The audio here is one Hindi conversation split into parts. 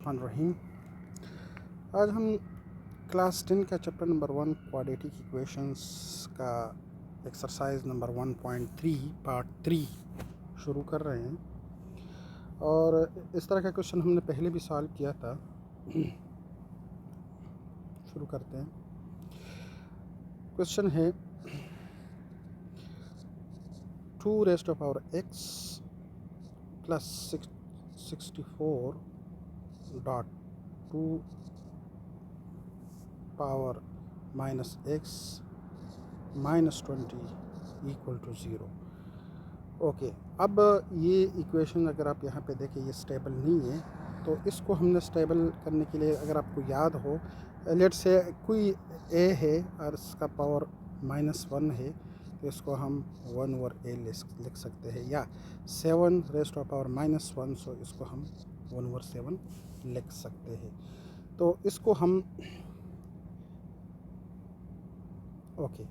रहीम। आज हम क्लास 10 का चैप्टर नंबर 1 क्वाड्रेटिक इक्वेशंस का एक्सरसाइज नंबर 1.3 पार्ट 3 शुरू कर रहे हैं। और इस तरह का क्वेश्चन हमने पहले भी सॉल्व किया था। शुरू करते हैं। क्वेश्चन है 2 raised to power x plus 64 dot 2 power minus x minus 20 equal to 0। Okay, अब ये इक्वेशन अगर आप यहाँ पे देखें ये स्टेबल नहीं है, तो इसको हमने स्टेबल करने के लिए, अगर आपको याद हो, लेट से कोई ए है और इसका पावर -1 है, तो इसको हम 1/a लिख सकते हैं, या 7 रेज़ टू पावर -1, सो इसको हम 1/7 लिख सकते हैं। तो इसको हम okay,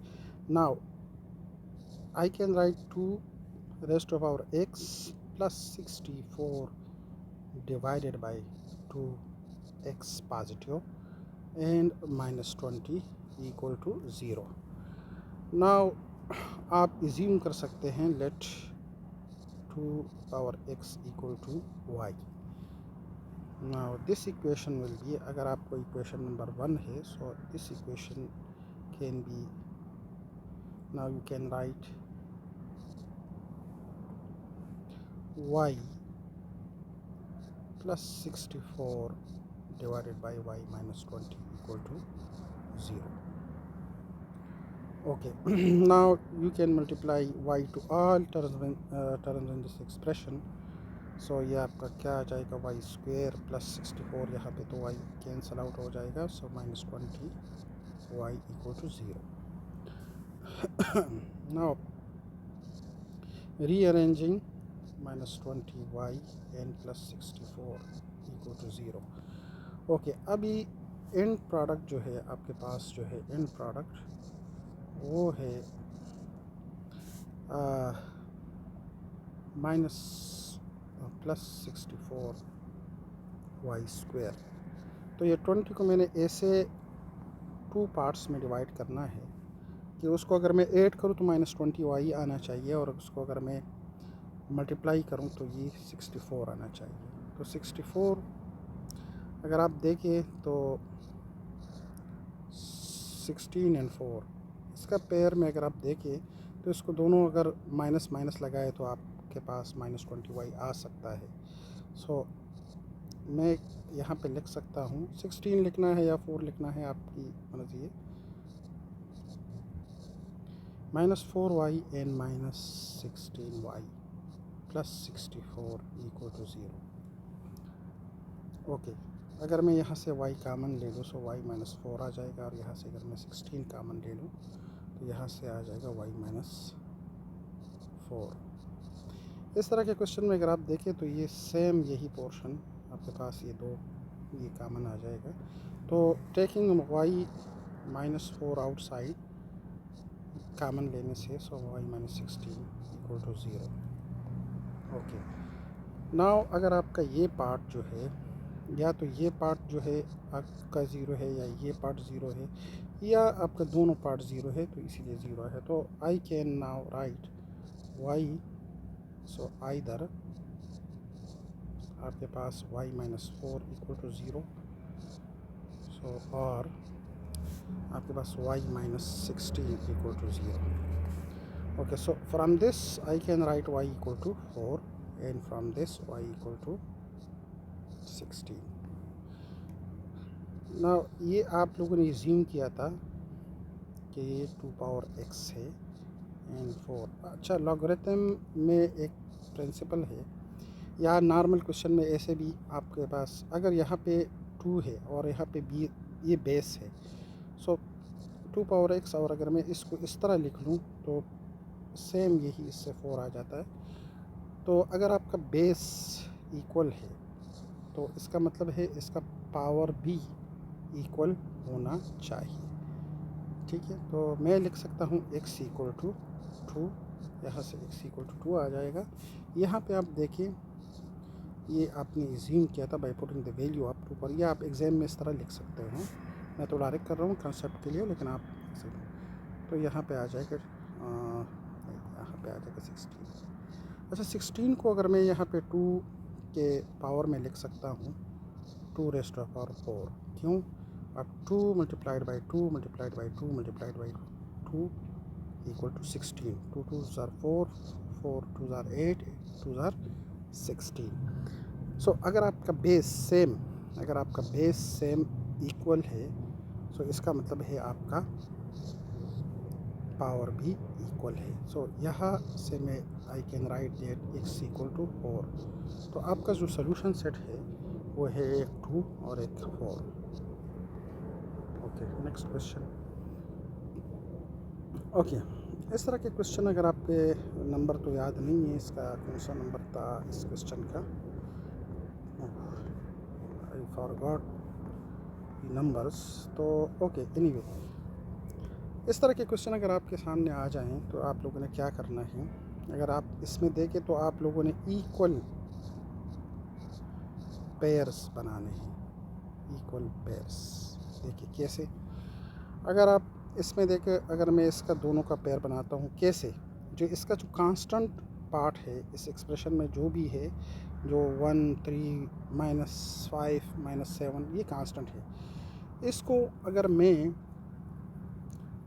now I can write 2 raised to power x plus 64 divided by 2x positive and minus 20 equal to 0. Now आप assume कर सकते हैं let 2 power x equal to y. Now this equation will be, अगर आपको equation number 1 है, so this equation can be, now you can write y plus 64 divided by y minus 20 equal to 0. Okay, now you can multiply y to all terms in this expression. So ये आपका क्या आ जाएगा, y square plus 64, यहाँ पे तो y cancel out हो जाएगा, so minus 20 y equal to 0. Now rearranging minus 20 y and plus 64 equal to 0. Okay, अभी एंड प्रोडक्ट जो है आपके पास, जो है एंड प्रोडक्ट वो है माइनस प्लस 64 वाई स्क्वायर। तो ये 20 को मैंने ऐसे 2 पार्ट्स में डिवाइड करना है कि उसको अगर मैं ऐड करूँ तो माइनस 20 वाई आना चाहिए, और उसको अगर मैं मल्टीप्लाई करूँ तो ये 64 आना चाहिए। तो 64 अगर आप देखें तो 16 and 4 इसका पेयर में अगर आप देखें तो इसको दोनों अगर माइनस माइनस लगाए तो आपके पास माइनस 20 वाई आ सकता है। सो मैं यहाँ पे लिख सकता हूँ, 16 लिखना है या 4 लिखना है आपकी मर्जी है, -4y and -16y plus 64 equal to 0। Okay, अगर मैं यहाँ से y कामन ले लूँ सो y -4 आ जाएगा, और यहाँ से अगर मैं 16 कामन ले लूँ तो यहाँ से आ जाएगा y -4। इस तरह के क्वेश्चन में अगर आप देखें तो ये सेम यही पोर्शन आपके पास, ये कामन आ जाएगा। तो टेकिंग y -4 आउटसाइड कामन लेने से, so y -16 equal to 0। Okay, now अगर आपका ये पार्ट जो है, या तो ये पार्ट जो है आपका 0 है, या ये पार्ट 0 है, या आपका दोनों पार्ट 0 है, तो इसीलिए 0 है। तो I can now write y, so either आपके पास y -4 इक्वल टू 0, सो और आपके पास y -16 equal to 0। Okay, so from this I can write y equal to 4 and from this y equal to 16। ना ये आप लोगों ने एज्यूम किया था कि ये 2 पावर x है एंड 4। अच्छा, लॉगरिथम में एक प्रिंसिपल है, या नॉर्मल क्वेश्चन में ऐसे भी आपके पास अगर यहाँ पे 2 है और यहाँ पे b ये बेस है, सो 2 पावर x, और अगर मैं इसको इस तरह लिख लूँ तो सेम यही इससे 4 आ जाता है। तो अगर आपका बेस इक्वल है तो इसका मतलब है इसका पावर भी इक्वल होना चाहिए। ठीक है, तो मैं लिख सकता हूँ x इक्वल टू 2, यहाँ से x इक्वल टू 2 आ जाएगा। यहाँ पे आप देखिए ये आपने एज्यूम किया था by putting the value up to पर, या आप एग्ज़ाम में इस तरह लिख सकते हैं। मैं तो डायरेक्ट कर रहा हूँ कंसेप्ट के लिए, लेकिन आप तो यहाँ पे आ जाएगा, यहाँ पे आ जाएगा 16। अच्छा 16 को अगर मैं यहाँ पे 2 के पावर में लिख सकता हूँ 2 रेज़ टू द पावर 4, क्यों? अब 2 multiplied by 2 multiplied by 2 multiplied by 2 equal to 16। 2 2s are 4, 4 2s are 8, 2s are 16। सो अगर आपका बेस सेम इक्वल है, सो इसका मतलब है आपका पावर भी इक्वल है। सो यहाँ से मैं I can write that x equal to 4। तो आपका जो सोल्यूशन सेट है वो है एक 2 और एक 4। Okay, next question. ओके, इस तरह के क्वेश्चन अगर आपके नंबर तो याद नहीं है, इसका कौन सा नंबर था इस क्वेश्चन का, आई फॉरगॉट नंबर्स। तो ओके, एनीवे इस तरह के क्वेश्चन अगर आपके सामने आ जाएं तो आप लोगों ने क्या करना है, अगर आप इसमें देखें तो आप लोगों ने इक्वल पेयर्स बनाने हैं। इक्वल पेयर्स देखिए कैसे, अगर आप इसमें देखें, अगर मैं इसका दोनों का पेयर बनाता हूँ कैसे, जो इसका जो कांस्टेंट पार्ट है इस एक्सप्रेशन में जो भी है, जो 1 3 -5 -7 ये कांस्टेंट है, इसको अगर मैं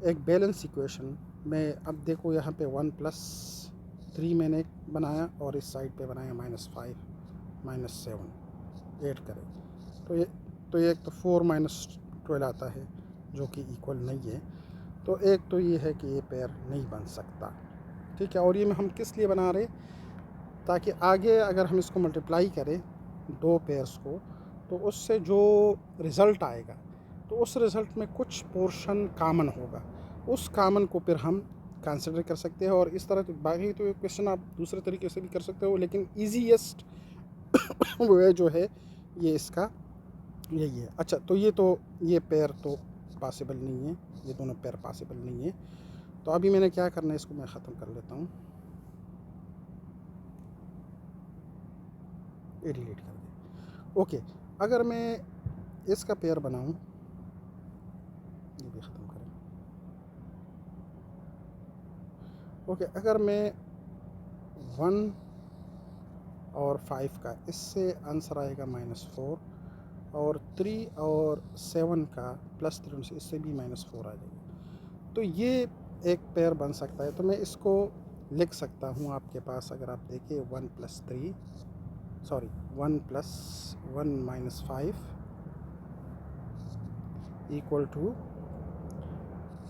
एक बैलेंस इक्वेशन में, अब देखो यहाँ पे 1 + 3 मैंने बनाया और इस साइड पे बनाया -5 -7 ऐड करें तो ये एक तो 4 - 12 आता है जो कि इक्वल नहीं है। तो एक तो ये है कि ये पेयर नहीं बन सकता, ठीक है। और ये हम किस लिए बना रहे, ताकि आगे अगर हम इसको मल्टीप्लाई करें दो पेयर्स को, तो उससे जो रिज़ल्ट आएगा तो उस रिज़ल्ट में कुछ पोर्शन कामन होगा, उस कामन को फिर हम कंसिडर कर सकते हैं। और इस तरह तो बाकी तो क्वेश्चन आप दूसरे तरीके से भी कर सकते हो, लेकिन ईजीएस्ट वे जो है ये इसका यही है। अच्छा, तो ये पेयर तो पॉसिबल नहीं है, ये दोनों पेयर पॉसिबल नहीं है। तो अभी मैंने क्या करना है, इसको मैं ख़त्म कर लेता हूँ, ये डिलीट कर दे। ओके, अगर मैं इसका पेयर बनाऊँ, ये भी ख़त्म करें। ओके, अगर मैं 1 और 5 का, इससे आंसर आएगा -4, और 3 और 7 का +3 से इससे भी -4 आ जाएगा। तो ये एक पेयर बन सकता है। तो मैं इसको लिख सकता हूँ, आपके पास अगर आप देखिए 1 + 5 इक्वल टू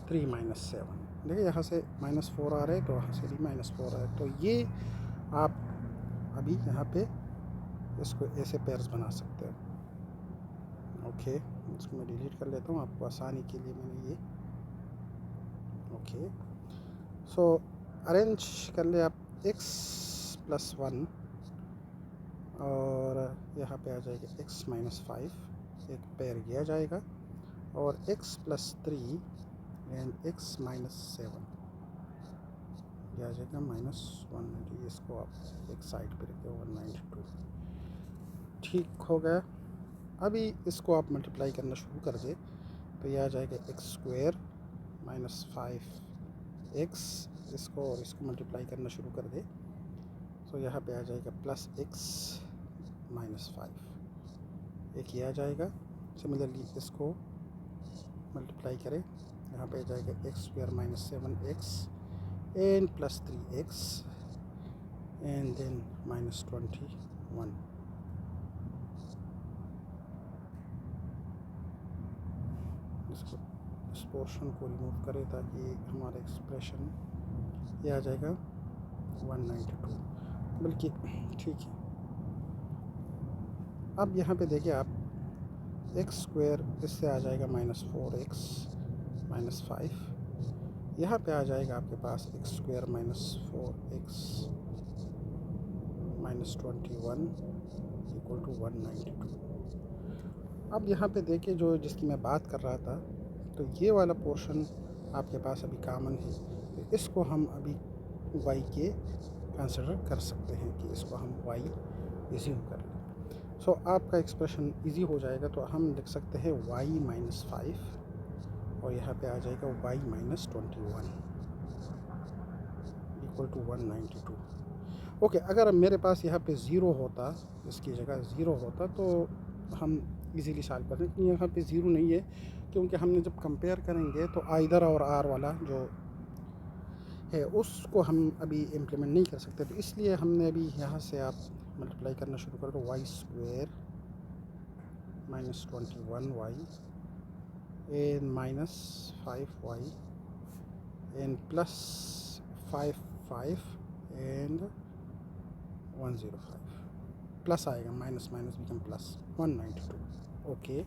3 - 7। देखिए यहाँ से -4 आ रहे हैं तो वहाँ से भी -4 आ रहे हैं। तो ये आप अभी यहाँ पे इसको ऐसे पेयर्स बना सकते हो। ओके, इसको मैं डिलीट कर लेता हूँ आपको आसानी के लिए, मैंने ये ओके। सो अरेंज कर ले आप x + 1, और यहाँ पे आ जाएगा x - 5, एक पेयर ये आ जाएगा, और x + 3 एंड x - 7 ये आ जाएगा -190। इसको आप एक साइड पे रखिए, 192। ठीक हो गया। अभी इसको आप मल्टीप्लाई करना शुरू कर दे तो ये आ जाएगा x² - 5x, इसको और इसको मल्टीप्लाई करना शुरू कर दे तो यहाँ पे आ जाएगा +x - 5, एक ये आ जाएगा। सिमिलरली इसको मल्टीप्लाई करें, यहाँ पे आ जाएगा x² - 7x and +3x and then -21। इसको इस पोर्शन को रिमूव करें ताकि हमारा एक्सप्रेशन ये आ जाएगा 192, बल्कि ठीक है। अब यहाँ पे देखिए आप x² इससे आ जाएगा -4x - 5, यहाँ पे आ जाएगा आपके पास x² - 4x -21 इक्वल टू 192। अब यहाँ पे देखिए जो जिसकी मैं बात कर रहा था, तो ये वाला पोर्शन आपके पास अभी कॉमन है, तो इसको हम अभी y के कंसिडर कर सकते हैं कि इसको हम y एज्यूम कर लें। सो आपका एक्सप्रेशन इजी हो जाएगा। तो हम लिख सकते हैं y-5 और यहाँ पे आ जाएगा y-21 इक्वल टू 192। ओके, अगर मेरे पास यहाँ पे ज़ीरो होता, इसकी जगह ज़ीरो होता तो हम इजीली सॉल्व कर लें। यहाँ पे ज़ीरो नहीं है क्योंकि हमने जब कंपेयर करेंगे तो आइदर और आर वाला जो है उसको हम अभी इम्प्लीमेंट नहीं कर सकते, तो इसलिए हमने अभी यहाँ से आप मल्टीप्लाई करना शुरू कर दो। y² -21y and -5y and plus 5 and 105 plus आएगा, minus minus become plus 192। Okay,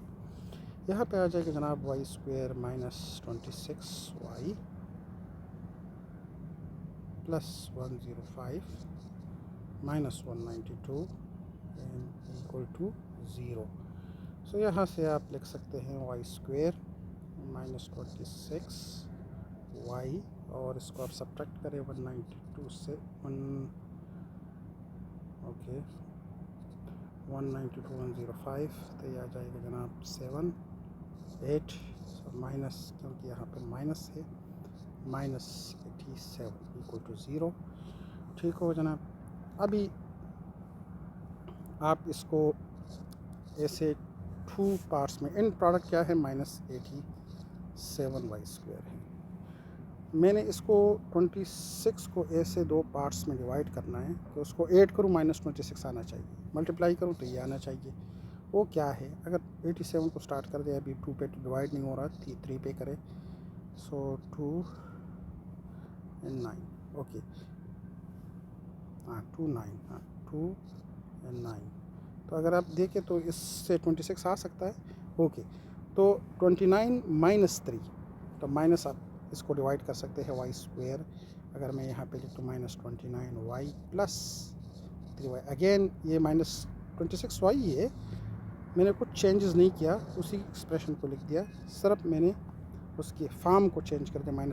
यहाँ पे आ जाएगा जनाब y² -26y plus 105 minus 192 and equal to 0। So यहाँ से आप लिख सकते हैं y² -26y और इसको आप सब्ट्रैक्ट करें 192 से 105 तो ये आ जाएगा जनाब 7 8 माइनस, क्योंकि यहाँ पे माइनस है, -87 इक्वल टू 0। ठीक हो जनाब। अभी आप इसको ऐसे 2 पार्ट्स में, इन प्रोडक्ट क्या है -87y² है। मैंने इसको 26 को ऐसे 2 पार्ट्स में डिवाइड करना है कि उसको ऐड करूँ -26 आना चाहिए, मल्टीप्लाई करूँ तो ये आना चाहिए। वो क्या है, अगर 87 को स्टार्ट कर दे, अभी 2 पे डिवाइड नहीं हो रहा, 3 पे करें, सो 2 and 9। Okay, 2 9, 2 and 9। तो अगर आप देखें तो इससे 26 आ सकता है। ओके, तो 29 -3, तो माइनस आप इसको डिवाइड कर सकते हैं y²। अगर मैं यहाँ पे लिख दूँ -29y प्लस 3y, अगेन ये -26y ही है, मैंने कुछ चेंजेस नहीं किया, उसी एक्सप्रेशन को लिख दिया, सिर्फ मैंने उसकी फॉर्म को चेंज कर दिया।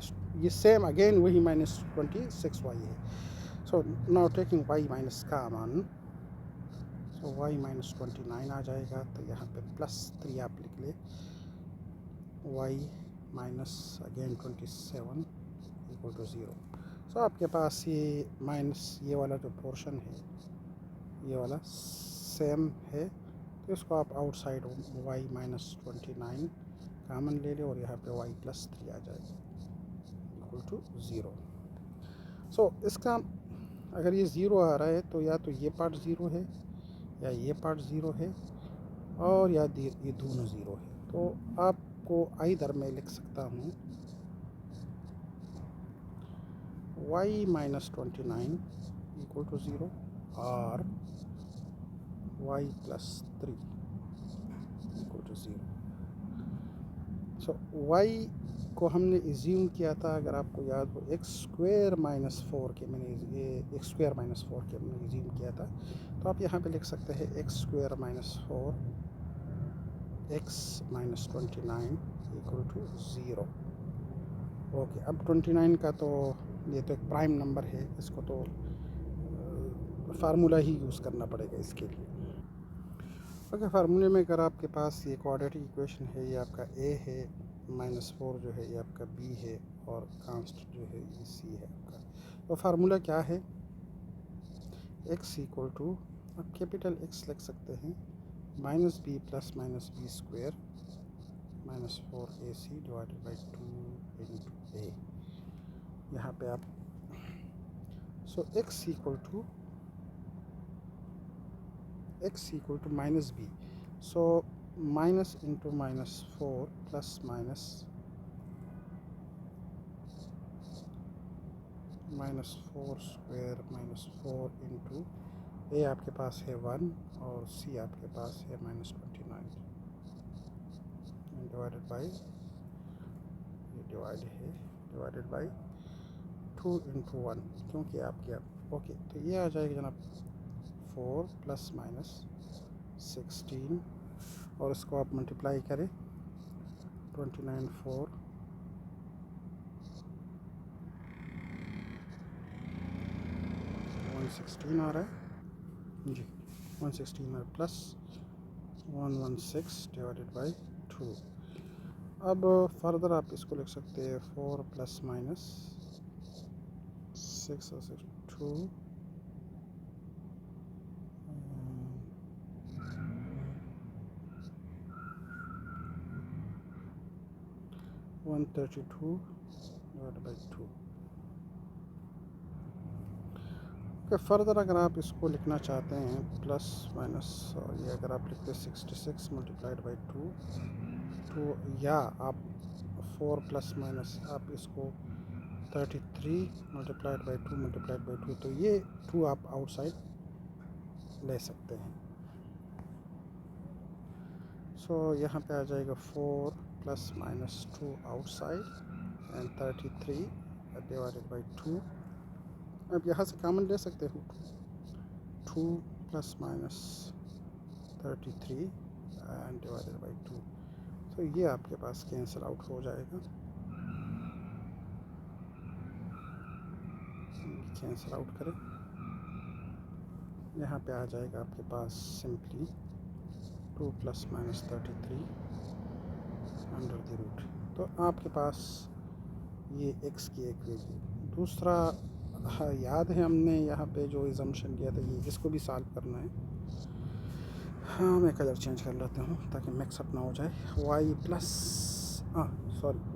ये सेम अगेन वही -26y है। So now taking y minus common, so y -29 आ जाएगा, तो यहाँ पे +3 आप लिख ले, y minus again 27 equal to 0। So आपके पास ये माइनस ये वाला जो पोर्शन है ये वाला सेम है, तो इसको आप आउटसाइड y -29 कामन ले लें और यहाँ पे y +3 आ जाएगा इक्वल टू 0। सो इसका अगर ये 0 आ रहा है तो या तो ये पार्ट 0 है या ये पार्ट 0 है और या ये दोनों 0 है। तो आपको आइदर मैं लिख सकता हूँ y -29 इक्वल टू 0 और y +3 equal to 0। So y को हमने एज्यूम किया था, अगर आपको याद हो, x² -4 के मैंने x² -4 के मैंने एज्यूम किया था, तो आप यहाँ पे लिख सकते हैं x² -4 x -29 equal to 0। Okay, अब 29 का तो ये तो एक प्राइम नंबर है, इसको तो फार्मूला ही यूज़ करना पड़ेगा इसके लिए। ओके, फार्मूले में अगर आपके पास ये क्वाड्रेटिक इक्वेशन है, ये आपका a है, -4 जो है ये आपका b है और कांस्टेंट जो है ये c है आपका। तो फार्मूला क्या है, x इक्वल टू, आप कैपिटल X लिख सकते हैं, -b plus -b² -4ac divided by 2 into a। यहाँ पे आप so x equal to -b, so minus into -4 plus minus -4² -4 into a आपके पास है 1 और c आपके पास है -29 डिवाइडेड बाई, ये डिवाइडेड बाई 2 इंटू 1, क्योंकि आपके ओके, तो ये आ जाएगा जनाब 4 प्लस माइनस 16 और इसको आप मल्टीप्लाई करें 29 4 116 आ रहा है जी। 116 में प्लस 116 डिवाइडेड बाई 2। अब फर्दर आप इसको लिख सकते हैं 4 प्लस माइनस 6 और 6 2 132 डिवाइडेड बाई 2। फर्दर अगर आप इसको लिखना चाहते हैं प्लस माइनस, ये अगर आप लिखते हैं 66 मल्टीप्लाइड बाई 2 तो, या आप 4 प्लस माइनस आप इसको 33 मल्टीप्लाइड बाई 2 मल्टीप्लाइड बाई 2, तो ये 2 आप आउटसाइड ले सकते हैं। सो यहाँ पे आ जाएगा 4 plus minus 2 outside and 33 divided by 2। अब यहाँ से कॉमन ले सकते हो 2 plus minus 33 and divided by 2। तो ये आपके पास कैंसिल आउट हो जाएगा, कैंसिल आउट करें, यहाँ पे आ जाएगा आपके पास simply 2 plus minus 33 under the root. तो आपके पास ये x की एक वैल्यू। दूसरा, हाँ, याद है हमने यहाँ पे जो इजम्पशन किया था, ये इसको भी सॉल्व करना है। हाँ, मैं कलर चेंज कर लेता हूँ ताकि मिक्सअप ना हो जाए। y प्लस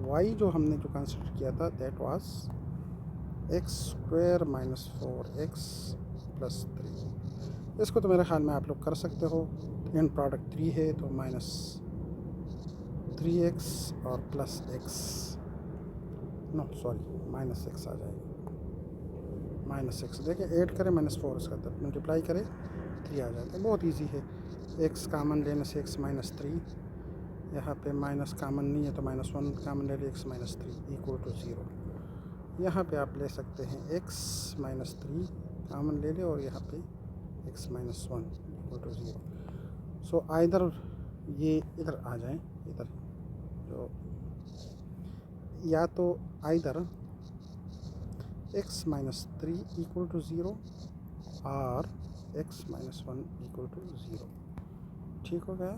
y जो हमने जो कंसिडर किया था that was x square minus 4x plus 3। इसको तो मेरे ख्याल में आप लोग कर सकते हो। एंड प्रोडक्ट 3 है तो माइनस 3x और प्लस x, माइनस x आ जाएगा। माइनस एक्स देखिए, ऐड करें माइनस 4 इसका तब मल्टीप्लाई करें 3 आ जाता है। बहुत इजी है। x कामन लेने से x माइनस 3, यहाँ पे माइनस कामन नहीं है तो माइनस 1 कामन ले लिया, x माइनस 3 इक्वल टू 0। यहाँ पे आप ले सकते हैं x माइनस 3 कामन ले लें और यहाँ पे x minus 1 equal to 0। So either ये इधर आ जाए, इधर जो, या तो either x minus 3 equal to 0 और x माइनस 1 इक्वल टू 0। ठीक हो गया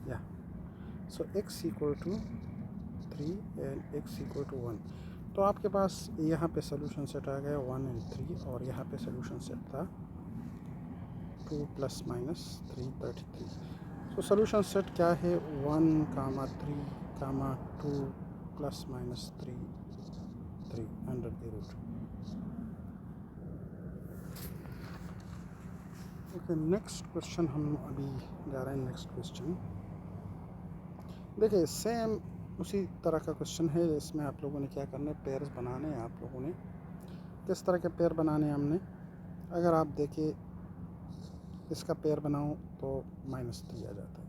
या? So x equal to 3 and x equal to 1। तो आपके पास यहाँ पे सोल्यूशन सेट आ गया 1 एंड 3, और यहाँ पे सोल्यूशन सेट था 2 plus minus 3 33। So solution set क्या है? 1 comma 3 comma 2 plus minus 3 under the root. Okay, next question हम अभी जा रहे हैं। नेक्स्ट क्वेश्चन देखिए, सेम उसी तरह का क्वेश्चन है। इसमें आप लोगों ने क्या करना है, पेयर्स बनाने हैं। आप लोगों ने किस तरह के पेयर बनाने हैं हमने, अगर आप देखिए इसका पेयर बनाऊं तो माइनस 3 आ जाता है,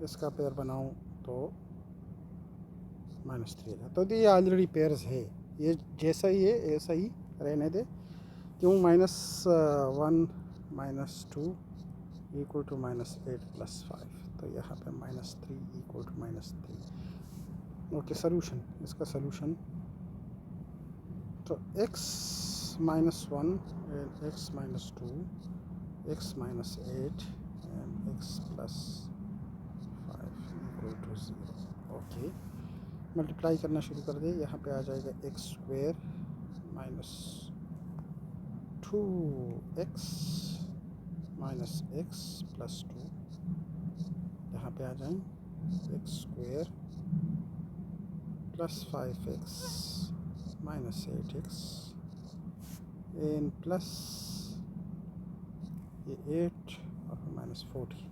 इसका पेयर बनाऊं तो माइनस 3 आ जाता है। तो ये ऑलरेडी पेयर्स है, ये जैसा ही है ऐसा ही रहने दे। क्यों? Minus 1 minus 2 equal to minus 8 plus 5, तो यहाँ पे minus 3 equal to minus 3। Okay, solution, इसका सोल्यूशन तो x minus 1 and x minus 2, x minus 8 and x plus 5 equal to 0। Okay, multiply करना शुरू कर दे। यहाँ पे आ जाएगा x square minus 2x minus x plus 2, यहाँ पे आ जाएं x square plus 5x minus 8x and plus ये 8 और माइनस 40,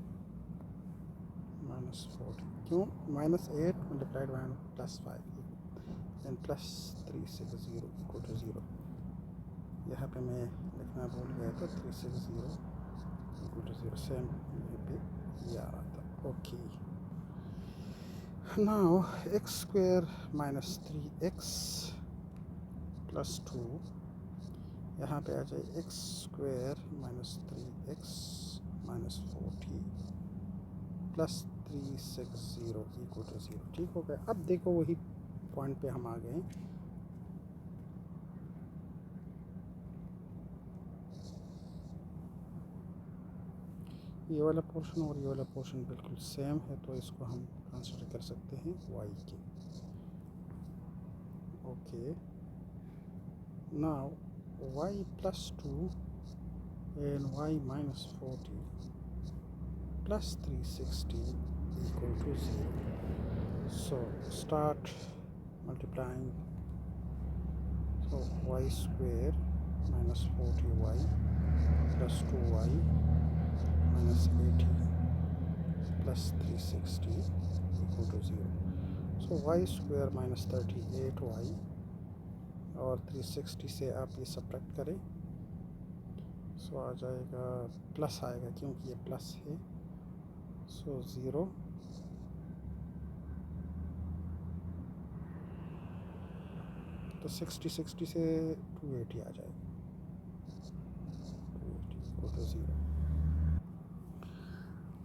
क्यों? Minus 8 multiplied by plus 5 and plus 360 equal to 0। यहाँ पे मैं लिखना भूल गया था, 360 इक्वल टू 0। सेम यहाँ पे ये आ रहा था। Okay, now x square minus 3x plus 2, यहाँ पे आ जाए x square minus 3x minus 40 plus 360 equal to 0। ठीक हो गया। अब देखो वही पॉइंट पे हम आ गए। ये वाला पोर्शन और ये वाला पोर्शन बिल्कुल सेम है, तो इसको हम कंसिडर कर सकते हैं y के। Okay, now y plus 2 and y minus 40 plus 360 equal to 0. So start multiplying. So y square minus 40y plus 2y minus 80 plus 360 equal to 0. So y square minus 38y और 360 से आप ये सब्ट्रैक्ट करें, सो आ जाएगा प्लस आएगा क्योंकि ये प्लस है, सो 0 तो 60 से 280 आ जाएगा, 280 इक्वल टू 0।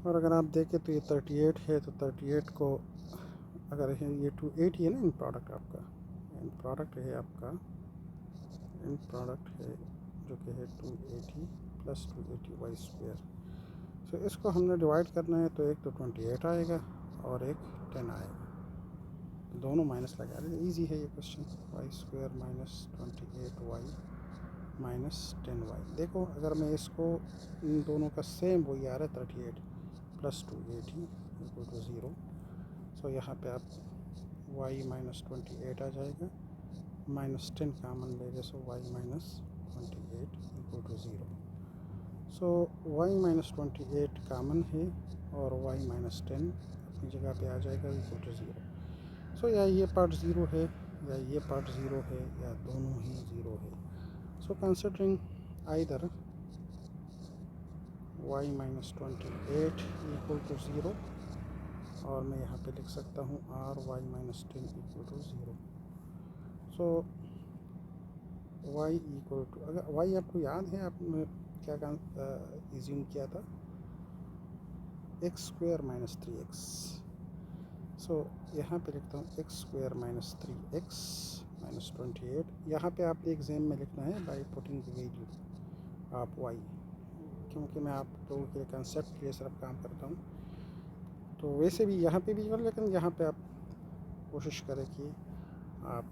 और अगर आप देखें तो ये 38 है, तो 38 को अगर ये 280 है ना, इन प्रोडक्ट आपका, इन प्रोडक्ट है आपका, इन प्रोडक्ट है जो कि है 280 प्लस 280 y स्क्वायर। सो इसको हमने डिवाइड करना है, तो एक तो 28 आएगा और एक 10 आएगा, दोनों माइनस लगा रहे हैं। ईजी है ये question. y square minus 28y minus 10y। देखो अगर मैं इसको इन दोनों का सेम वही आ रहा है 38 प्लस 280 इक्वल टू 0। सो यहाँ पे आप y माइनस 28 आ जाएगा, माइनस 10 कामन ले रहे, so y minus 28 equal to 0। So y minus 28 common है और y माइनस 10 अपनी जगह पे आ जाएगा इक्वल टू 0। सो या ये पार्ट 0 है या ये पार्ट 0 है या दोनों ही 0 है। So considering either y minus 28 equal to 0, और मैं यहाँ पे लिख सकता हूँ r y minus 10 equal to 0। So y equal to, अगर y आपको याद है आपने क्या एज्यूम किया था, x स्क्वायर माइनस 3x। सो यहाँ पे लिखता हूँ x square minus 3x minus 28। यहाँ पे आपने एग्जाम में लिखना है बाई पुटिंग द वैल्यू आप y, क्योंकि मैं आप लोगों के कंसेप्ट के लिए सिर्फ काम करता हूँ। तो वैसे भी यहाँ पे भी कर, लेकिन यहाँ पे आप कोशिश करें कि आप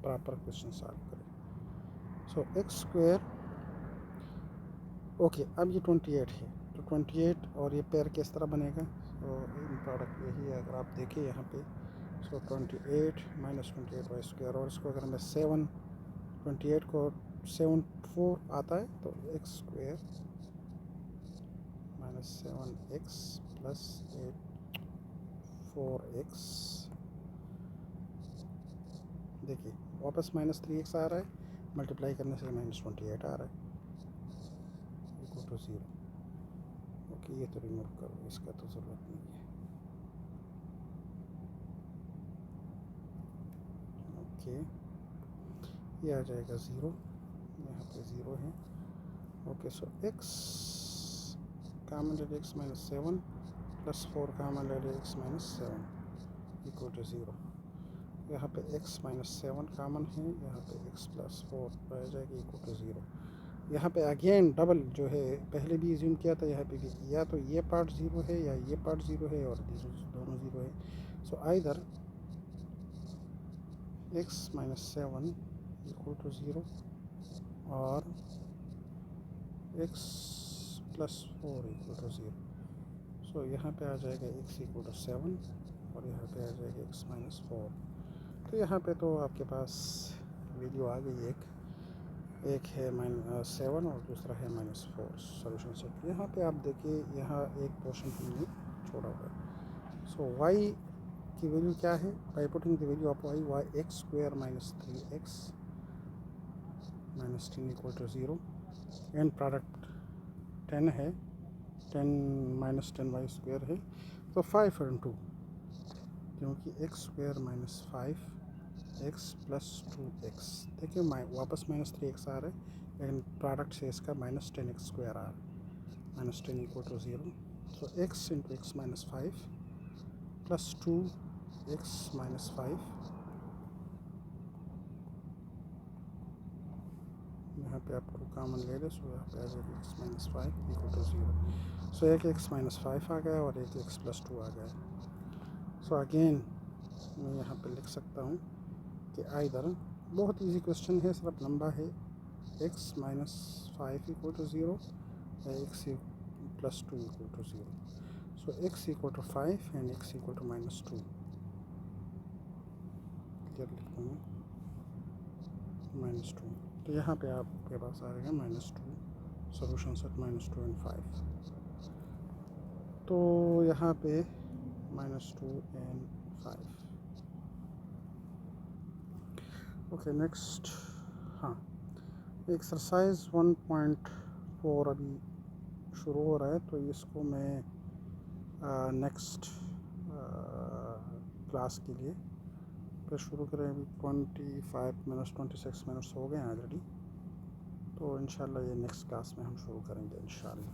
प्रॉपर क्वेश्चन सॉल्व करें। सो x स्क्वायर, ओके, अब ये 28 है, तो 28 और ये पेयर किस तरह बनेगा, तो इन प्रोडक्ट यही है। अगर आप देखें यहाँ पे, सो 28 माइनस 28 वाई स्क्वायर, और इसको अगर मैं 28 को 4 आता है, तो x square minus 7x plus 4x, देखिए वापस माइनस 3x आ रहा है, मल्टीप्लाई करने से माइनस 28 आ रहा है इक्वल टू 0। ओके, ये तो रिमूव करो, इसका तो ज़रूरत नहीं है। ओके, ये आ जाएगा 0, यहाँ पे 0 है। ओके, सो x कामन ले x माइनस 7 प्लस 4 कामन ले x माइनस 7 इक्वल टू 0। यहाँ पे x माइनस 7 कामन है, यहाँ पे x प्लस 4 रह जाएगी इक्वल टू 0। यहाँ पे अगेन डबल जो है, पहले भी एज्यूम किया था, यहाँ पे भी, या तो ये पार्ट 0 है या ये पार्ट 0 है, और दोनों 0 है। So either x minus 7 equal to 0 और x plus 4 equal to 0। So यहाँ पे आ जाएगा x इक्वल टू 7 और यहाँ पे आ जाएगा x माइनस 4। तो यहाँ पे तो आपके पास वैल्यू आ गई, एक है -7 और दूसरा है -4 सॉल्यूशन सेट। यहाँ पे आप देखिए, यहाँ एक पोर्शन हमने छोड़ा हुआ है। सो y की वैल्यू क्या है, by putting the value of y x square minus 3x minus 10 equal to 0। And product 10 है, 10 माइनस 10y स्क्वायर है, तो 5 इंटू, क्योंकि x square minus 5x plus 2x, देखिए वापस माइनस 3x आ रहा है, लेकिन प्रोडक्ट से इसका माइनस 10x स्क्वायर आ रहा है, minus 10 equal to 0। So x into x minus 5 plus 2x minus 5, यहाँ पे आप 2 कॉमन ले लें, सो यहाँ पे आ जाएगा x माइनस 5 इक्वल टू 0। सो एक एक्स माइनस 5 आ गया और एक एक्स प्लस 2 आ गया। सो अगेन मैं यहाँ पे लिख सकता हूँ कि आइदर, बहुत इजी क्वेश्चन है, सिर्फ लंबा है, एक्स माइनस 5 इक्वल टू 0 या x plus 2 equal to 0। So x equal to 5 and x equal to minus 2, clear लिखता हूँ माइनस 2। तो यहाँ पे आपके पास आ जाएगा minus 2, solution set minus 2 and 5। तो यहाँ पे माइनस 2 एंड 5। ओके नेक्स्ट, हाँ एक्सरसाइज 1.4 अभी शुरू हो रहा है, तो इसको मैं नेक्स्ट क्लास के लिए फिर शुरू करें। अभी 25 मिनट्स 26 मिनट्स हो गए हैं ऑलरेडी, तो इंशाल्लाह ये नेक्स्ट क्लास में हम शुरू करेंगे इंशाल्लाह।